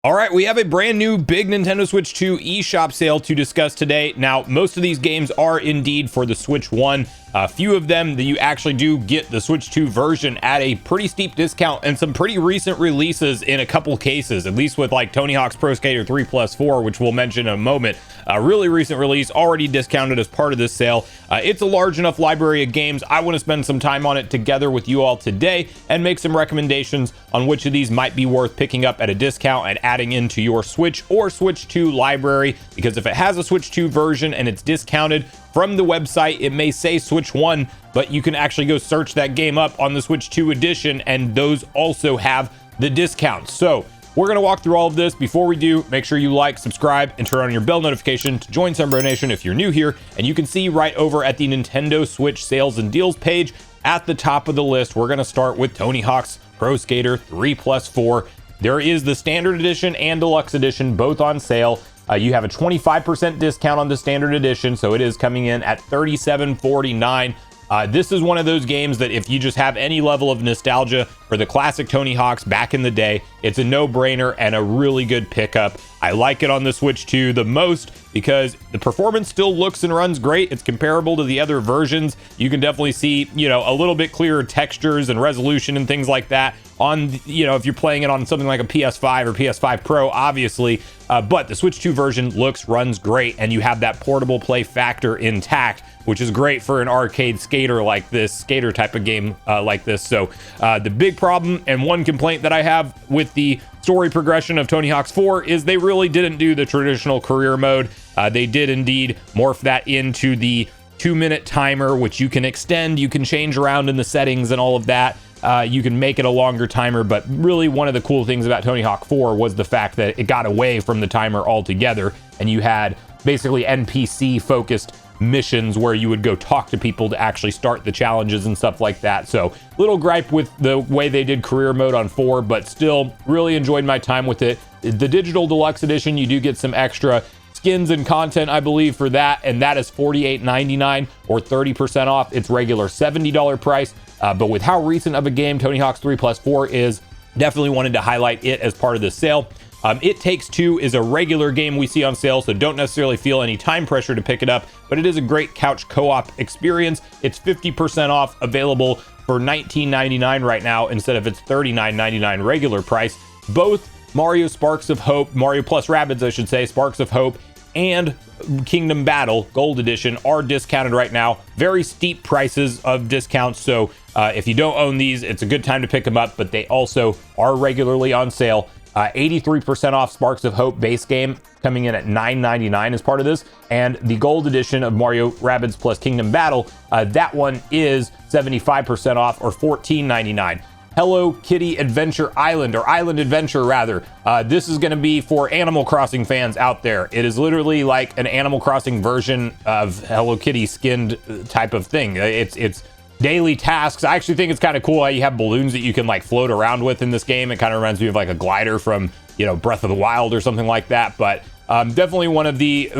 All right, we have a brand new big Nintendo Switch 2 eShop sale to discuss today. Now, most of these games are indeed for the Switch 1. A few of them that you actually do get the Switch 2 version at a pretty steep discount, and some pretty recent releases in a couple cases, at least with like Tony Hawk's Pro Skater 3+4, which we'll mention in a moment. A really recent release, already discounted as part of this sale. It's a large enough library of games. I want to spend some time on it together with you all today and make some recommendations on which of these might be worth picking up at a discount and adding into your Switch or Switch 2 library, because if it has a Switch 2 version and it's discounted from the website, it may say Switch 1, but you can actually go search that game up on the Switch 2 edition, and those also have the discounts. So we're going to walk through all of this. Before we do, make sure you like, subscribe, and turn on your bell notification to join Sunbro Nation if you're new here. And you can see right over at the Nintendo Switch sales and deals page at the top of the list, we're going to start with Tony Hawk's Pro Skater 3+4. There is the standard edition and deluxe edition, both on sale. You have a 25% discount on the standard edition, so it is coming in at $37.49. This is one of those games that if you just have any level of nostalgia for the classic Tony Hawks back in the day, it's a no-brainer and a really good pickup. I like it on the Switch 2 the most because the performance still looks and runs great. It's comparable to the other versions. You can definitely see, a little bit clearer textures and resolution and things like that on, if you're playing it on something like a PS5 or PS5 Pro, obviously. But the Switch 2 version runs great, and you have that portable play factor intact, which is great for an arcade skater like this, skater type of game like this. So the big problem and one complaint that I have with the story progression of Tony Hawk's 4 is they really didn't do the traditional career mode. They did indeed morph that into the 2-minute timer, which you can extend, you can change around in the settings and all of that. You can make it a longer timer, but really one of the cool things about Tony Hawk 4 was the fact that it got away from the timer altogether, and you had basically NPC focused missions where you would go talk to people to actually start the challenges and stuff like that. So little gripe with the way they did career mode on 4, but still really enjoyed my time with it. The digital deluxe edition, you do get some extra skins and content, I believe, for that, and that is $48.99 or 30% off its regular $70 price. But with how recent of a game Tony Hawk's 3+4 is, definitely wanted to highlight it as part of the sale. It Takes Two is a regular game we see on sale, so don't necessarily feel any time pressure to pick it up, but it is a great couch co-op experience. It's 50% off, available for $19.99 right now instead of its $39.99 regular price. Both Mario Sparks of Hope, Mario plus Rabbids, I should say, Sparks of Hope, and Kingdom Battle Gold Edition are discounted right now. Very steep prices of discounts, so if you don't own these, it's a good time to pick them up, but they also are regularly on sale. 83% off Sparks of Hope base game, coming in at $9.99 as part of this, and the Gold Edition of Mario Rabbids plus Kingdom Battle, that one is 75% off or $14.99. Hello Kitty Adventure Island, or Island Adventure rather. This is going to be for Animal Crossing fans out there. It is literally like an Animal Crossing version of Hello Kitty skinned type of thing. It's daily tasks. I actually think it's kind of cool how you have balloons that you can like float around with in this game. It kind of reminds me of like a glider from, Breath of the Wild or something like that. But definitely one of the,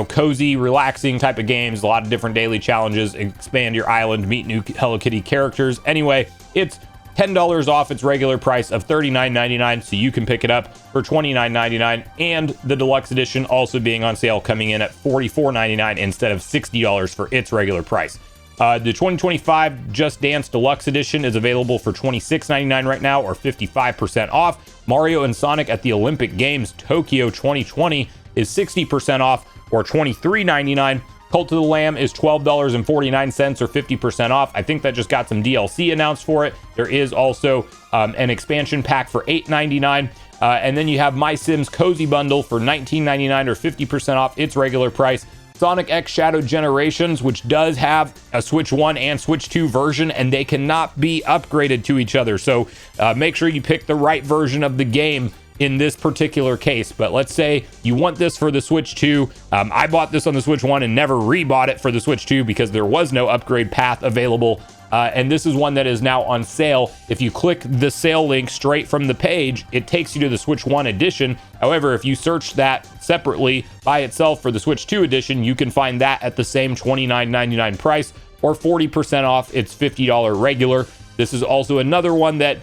cozy, relaxing type of games. A lot of different daily challenges, expand your island, meet new Hello Kitty characters. Anyway, it's $10 off its regular price of $39.99, so you can pick it up for $29.99, and the deluxe edition also being on sale, coming in at $44.99 instead of $60 for its regular price. The 2025 Just Dance Deluxe Edition is available for $26.99 right now, or 55% off. Mario and Sonic at the Olympic Games Tokyo 2020 is 60% off, or $23.99. Cult of the Lamb is $12.49 or 50% off. I think that just got some DLC announced for it. There is also an expansion pack for $8.99. And then you have My Sims Cozy Bundle for $19.99 or 50% off its regular price. Sonic X Shadow Generations, which does have a Switch 1 and Switch 2 version, and they cannot be upgraded to each other. So make sure you pick the right version of the game in this particular case. But let's say you want this for the Switch 2. I bought this on the Switch 1 and never rebought it for the Switch 2 because there was no upgrade path available. And this is one that is now on sale. If you click the sale link straight from the page, it takes you to the Switch 1 edition. However, if you search that separately by itself for the Switch 2 edition, you can find that at the same $29.99 price, or 40% off its $50 regular. This is also another one that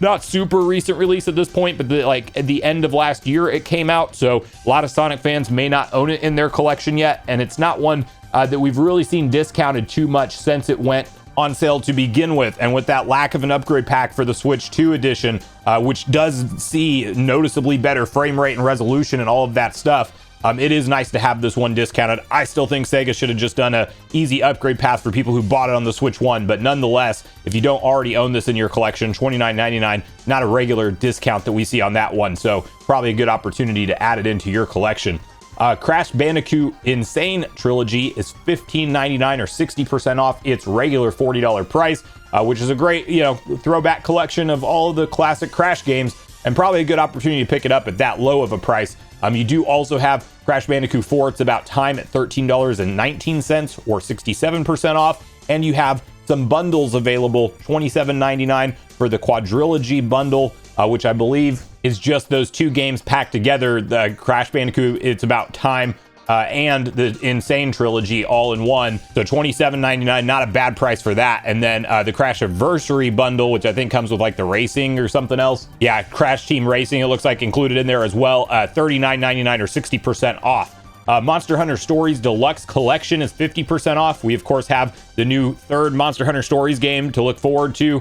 not super recent release at this point, but like at the end of last year it came out, so a lot of Sonic fans may not own it in their collection yet, and it's not one that we've really seen discounted too much since it went on sale to begin with. And with that lack of an upgrade pack for the Switch 2 edition, which does see noticeably better frame rate and resolution and all of that stuff, it is nice to have this one discounted. I still think Sega should have just done a easy upgrade path for people who bought it on the Switch 1, but nonetheless, if you don't already own this in your collection, $29.99, not a regular discount that we see on that one, so probably a good opportunity to add it into your collection. Crash Bandicoot Insane Trilogy is $15.99 or 60% off its regular $40 price, which is a great, throwback collection of all of the classic Crash games, and probably a good opportunity to pick it up at that low of a price. You do also have Crash Bandicoot 4, It's About Time at $13.19 or 67% off, and you have some bundles available, $27.99 for the Quadrilogy bundle, which I believe is just those two games packed together, the Crash Bandicoot It's About Time and the Insane Trilogy all in one. So $27.99, not a bad price for that. And then the Crash Anniversary bundle, which I think comes with like the racing or something else. Yeah, Crash Team Racing, it looks like included in there as well. $39.99 or 60% off. Monster Hunter Stories Deluxe Collection is 50% off. We, of course, have the new third Monster Hunter Stories game to look forward to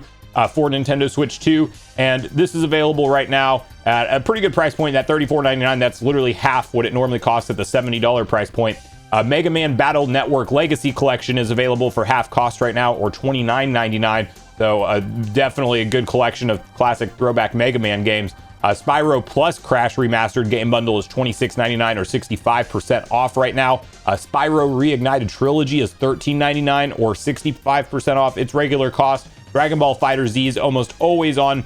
for Nintendo Switch 2. And this is available right now at a pretty good price point, at $34.99. That's literally half what it normally costs at the $70 price point. Mega Man Battle Network Legacy Collection is available for half cost right now, or $29.99. So definitely a good collection of classic throwback Mega Man games. Spyro Plus Crash Remastered Game Bundle is $26.99 or 65% off right now. Spyro Reignited Trilogy is $13.99 or 65% off its regular cost. Dragon Ball FighterZ is almost always on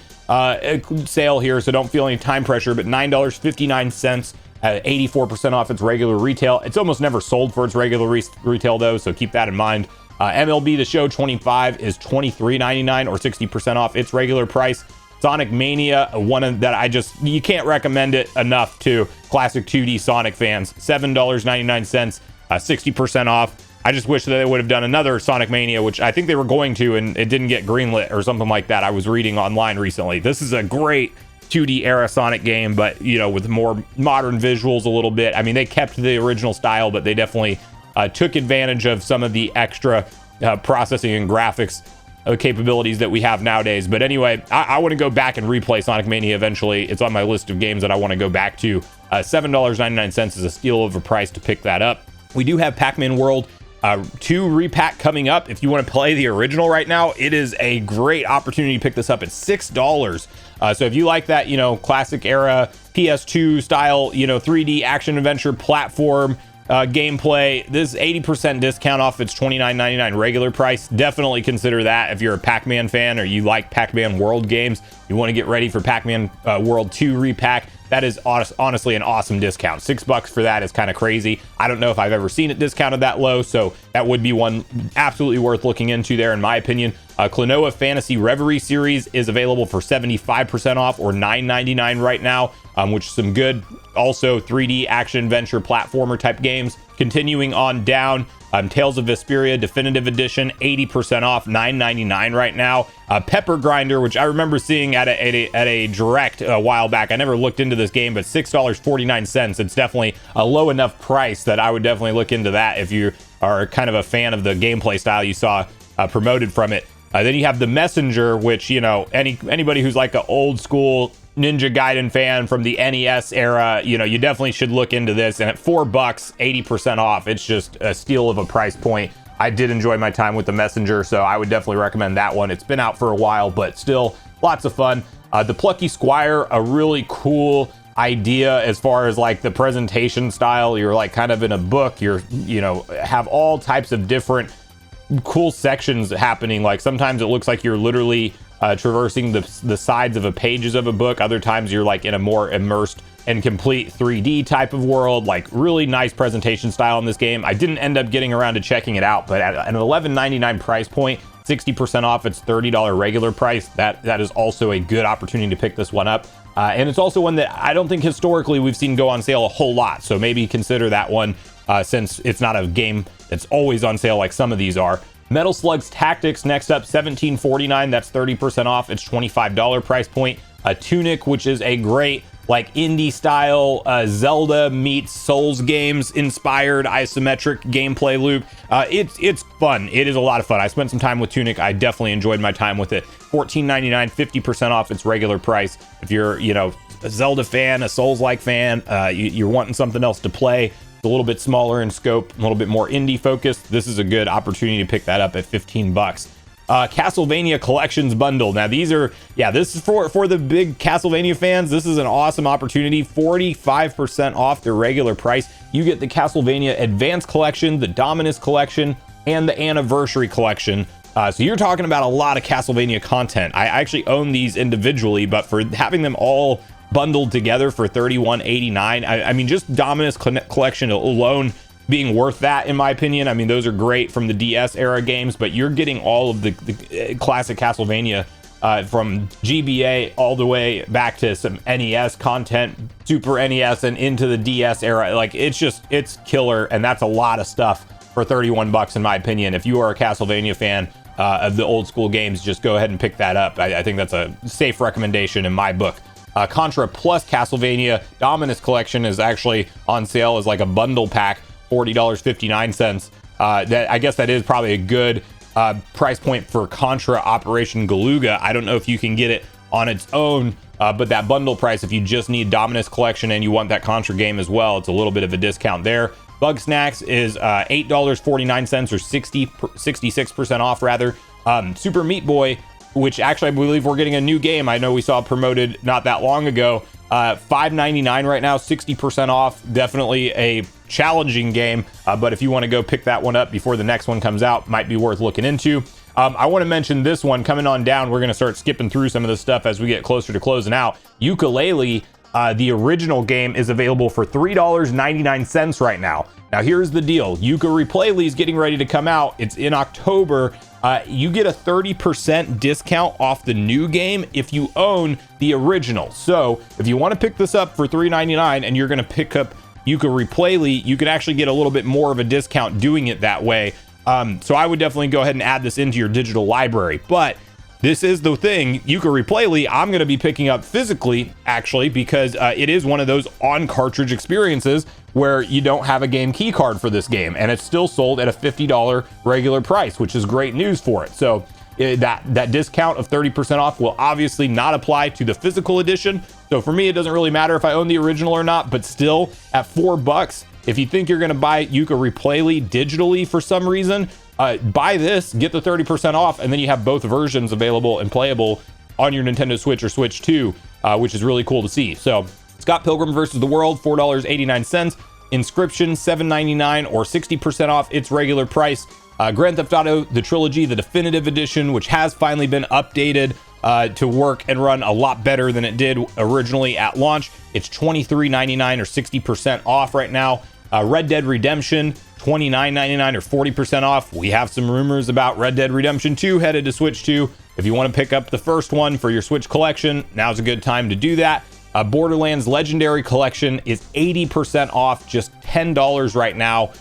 sale here, so don't feel any time pressure, but $9.59 at 84% off its regular retail. It's almost never sold for its regular retail though, so keep that in mind. MLB The Show 25 is $23.99 or 60% off its regular price. Sonic Mania, one that you can't recommend it enough to classic 2D Sonic fans. $7.99, 60% off. I just wish that they would have done another Sonic Mania, which I think they were going to, and it didn't get greenlit or something like that. I was reading online recently. This is a great 2D era Sonic game, but with more modern visuals a little bit. I mean, they kept the original style, but they definitely took advantage of some of the extra processing and graphics capabilities that we have nowadays. But anyway, I want to go back and replay Sonic Mania eventually. It's on my list of games that I want to go back to. $7.99 is a steal of a price to pick that up. We do have Pac-Man World 2 repack coming up. If you want to play the original right now, it is a great opportunity to pick this up at $6. So if you like that, classic era PS2 style, 3D action adventure platform gameplay, this 80% discount off its $29.99 regular price. Definitely consider that if you're a Pac-Man fan or you like Pac-Man World games. You want to get ready for Pac-Man World 2 repack. That is honestly an awesome discount. $6 for that is kind of crazy. I don't know if I've ever seen it discounted that low, so that would be one absolutely worth looking into there, in my opinion. Klonoa Fantasy Reverie series is available for 75% off, or $9.99 right now, which is some good, also 3D action adventure platformer type games. Continuing on down, Tales of Vesperia Definitive Edition, 80% off, $9.99 right now. Pepper Grinder, which I remember seeing at a direct a while back. I never looked into this game, but $6.49. It's definitely a low enough price that I would definitely look into that if you are kind of a fan of the gameplay style you saw promoted from it. Then you have The Messenger, which, anybody who's like an old school Ninja Gaiden fan from the NES era, you definitely should look into this. And at $4, 80% off, it's just a steal of a price point. I did enjoy my time with The Messenger, so I would definitely recommend that one. It's been out for a while, but still lots of fun. The Plucky Squire, a really cool idea as far as like the presentation style. You're like kind of in a book. You're, have all types of different cool sections happening. Like sometimes it looks like you're literally traversing the sides of a pages of a book. Other times you're like in a more immersed and complete 3D type of world. Like really nice presentation style in this game. I didn't end up getting around to checking it out, but at an $11.99 price point, 60% off its $30 regular price, that is also a good opportunity to pick this one up. And it's also one that I don't think historically we've seen go on sale a whole lot, so maybe consider that one since it's not a game that's always on sale like some of these are. Metal Slugs Tactics next up, $17.49. That's 30% off. It's $25 price point. Tunic, which is a great like indie style Zelda meets Souls games inspired isometric gameplay loop. It's fun. It is a lot of fun. I spent some time with Tunic. I definitely enjoyed my time with it. $14.99, 50% off its regular price. If you're, you know, a Zelda fan, a Souls-like fan, you're wanting something else to play, it's a little bit smaller in scope, a little bit more indie focused, this is a good opportunity to pick that up at 15 bucks. Castlevania Collections Bundle. Now these are, yeah, this is for the big Castlevania fans. This is an awesome opportunity. 45% off their regular price. You get the Castlevania Advanced Collection, the Dominus Collection, and the Anniversary Collection. So you're talking about a lot of Castlevania content. I actually own these individually, but for having them all bundled together for $31.89, I mean, just Dominus Collection alone being worth that, in my opinion. I mean, those are great from the DS era games, but you're getting all of the classic Castlevania from GBA all the way back to some NES content, Super NES, and into the DS era. Like, it's killer, and that's a lot of stuff for 31 bucks, in my opinion. If you are a Castlevania fan of the old school games, just go ahead and pick that up. I think that's a safe recommendation in my book. Contra plus Castlevania Dominus Collection is actually on sale as like a bundle pack, $40.59. That, I guess that is probably a good price point for Contra Operation Galuga. I don't know if you can get it on its own, but that bundle price, if you just need Dominus Collection and you want that Contra game as well, it's a little bit of a discount there. Bug Snacks is $8.49 or 66% off rather. Super Meat Boy, which actually I believe we're getting a new game. I know we saw promoted not that long ago. $5.99 right now, 60% off. Definitely a challenging game, but if you want to go pick that one up before the next one comes out, might be worth looking into. I want to mention this one coming on down. We're going to start skipping through some of this stuff as we get closer to closing out. Yooka-Laylee, the original game, is available for $3.99 right now. Now here's the deal. Yooka-Laylee is getting ready to come out. It's in October. You get a 30% discount off the new game if you own the original. So if you want to pick this up for $3.99 and you're going to pick up Yooka-Laylee, you can actually get a little bit more of a discount doing it that way. So I would definitely go ahead and add this into your digital library. But this is the thing, Yooka-Laylee, I'm going to be picking up physically, actually, because it is one of those on-cartridge experiences where you don't have a game key card for this game, and it's still sold at a $50 regular price, which is great news for it. So that discount of 30% off will obviously not apply to the physical edition. So for me, it doesn't really matter if I own the original or not, but still, at $4, if you think you're going to buy Yooka-Laylee digitally for some reason, buy this, get the 30% off, and then you have both versions available and playable on your Nintendo Switch or Switch 2, which is really cool to see. So Scott Pilgrim vs. the World, $4.89. Inscription, $7.99 or 60% off its regular price. Grand Theft Auto, the trilogy, the definitive edition, which has finally been updated to work and run a lot better than it did originally at launch. It's $23.99 or 60% off right now. Red Dead Redemption, $29.99 or 40% off. We have some rumors about Red Dead Redemption 2 headed to Switch 2. If you want to pick up the first one for your Switch collection, now's a good time to do that. Borderlands Legendary Collection is 80% off, just $10 right now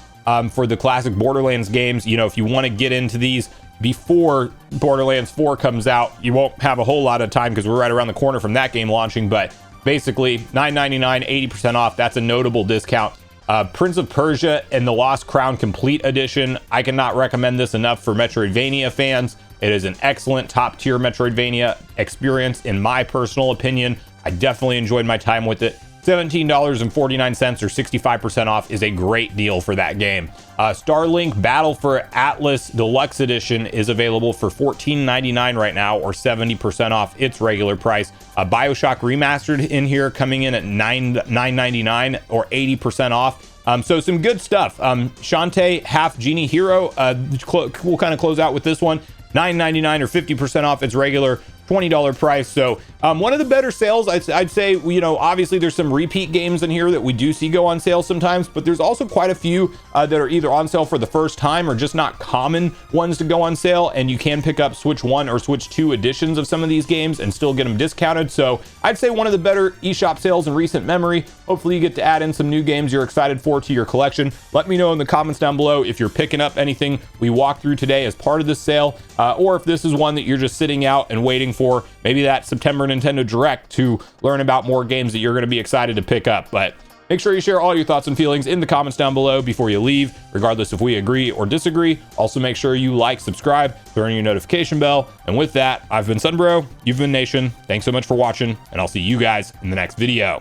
for the classic Borderlands games. You know, if you want to get into these before Borderlands 4 comes out, you won't have a whole lot of time because we're right around the corner from that game launching, but basically $9.99, 80% off. That's a notable discount. Prince of Persia and the Lost Crown Complete Edition. I cannot recommend this enough for Metroidvania fans. It is an excellent top-tier Metroidvania experience, in my personal opinion. I definitely enjoyed my time with it. $17.49 or 65% off is a great deal for that game. Starlink Battle for Atlas Deluxe Edition is available for $14.99 right now, or 70% off its regular price. BioShock Remastered in here, coming in at $9.99 or 80% off. So some good stuff. Shantae Half Genie Hero, we'll kind of close out with this one. $9.99 or 50% off its regular $20 price. So One of the better sales, I'd say, you know, obviously there's some repeat games in here that we do see go on sale sometimes, but there's also quite a few that are either on sale for the first time or just not common ones to go on sale, and you can pick up Switch 1 or Switch 2 editions of some of these games and still get them discounted. So I'd say one of the better eShop sales in recent memory. Hopefully you get to add in some new games you're excited for to your collection. Let me know in the comments down below if you're picking up anything we walked through today as part of this sale, or if this is one that you're just sitting out and waiting for maybe that September Nintendo Direct to learn about more games that you're going to be excited to pick up. But make sure you share all your thoughts and feelings in the comments down below before you leave, regardless if we agree or disagree. Also, make sure you like, subscribe, turn on your notification bell. And with that, I've been Sunbro, you've been Nation. Thanks so much for watching, and I'll see you guys in the next video.